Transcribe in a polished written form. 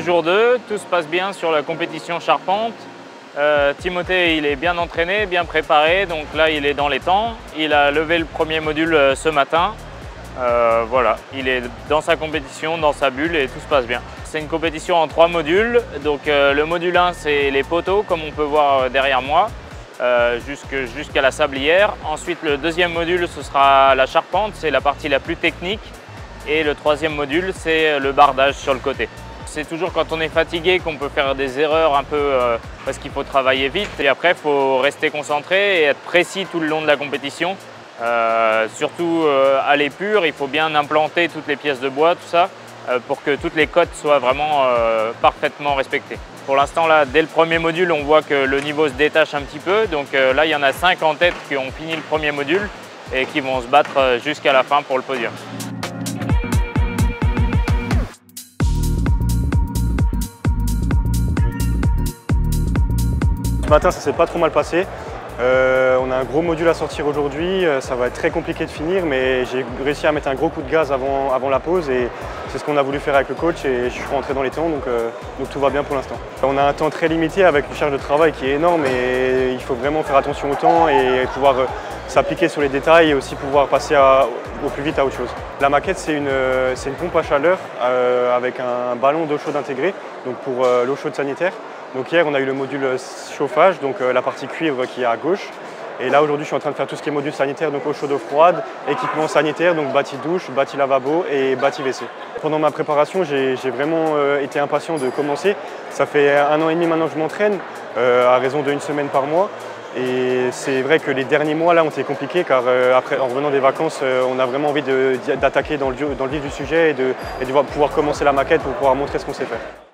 est jour 2, tout se passe bien sur la compétition charpente. Timothée, il est bien entraîné, bien préparé, donc là il est dans les temps. Il a levé le premier module ce matin. Voilà, il est dans sa compétition, dans sa bulle et tout se passe bien. C'est une compétition en 3 modules. Donc le module 1, c'est les poteaux, comme on peut voir derrière moi, jusqu'à la sablière. Ensuite, le deuxième module, ce sera la charpente, c'est la partie la plus technique. Et le troisième module, c'est le bardage sur le côté. C'est toujours quand on est fatigué qu'on peut faire des erreurs un peu parce qu'il faut travailler vite. Et après, il faut rester concentré et être précis tout le long de la compétition. Surtout à l'épure, il faut bien implanter toutes les pièces de bois, tout ça, pour que toutes les cotes soient vraiment parfaitement respectées. Pour l'instant, là, dès le premier module, on voit que le niveau se détache un petit peu. Donc là, il y en a 5 en tête qui ont fini le premier module et qui vont se battre jusqu'à la fin pour le podium. Ce matin, ça s'est pas trop mal passé. On a un gros module à sortir aujourd'hui, ça va être très compliqué de finir, mais j'ai réussi à mettre un gros coup de gaz avant la pause et c'est ce qu'on a voulu faire avec le coach et je suis rentré dans les temps, donc tout va bien pour l'instant. On a un temps très limité avec une charge de travail qui est énorme et il faut vraiment faire attention au temps et pouvoir s'appliquer sur les détails et aussi pouvoir passer au plus vite à autre chose. La maquette, c'est une pompe à chaleur avec un ballon d'eau chaude intégré, donc pour l'eau chaude sanitaire. Donc hier, on a eu le module chauffage, donc la partie cuivre qui est à gauche. Et là, aujourd'hui, je suis en train de faire tout ce qui est module sanitaire, donc eau chaude, eau froide, équipement sanitaire, donc bâti douche, bâti lavabo et bâti WC. Pendant ma préparation, j'ai vraiment été impatient de commencer. Ça fait 1 an et demi maintenant que je m'entraîne, à raison d'1 semaine par mois. Et c'est vrai que les derniers mois là ont été compliqués car après, en revenant des vacances, on a vraiment envie d'attaquer dans le vif du sujet et de pouvoir commencer la maquette pour pouvoir montrer ce qu'on sait faire.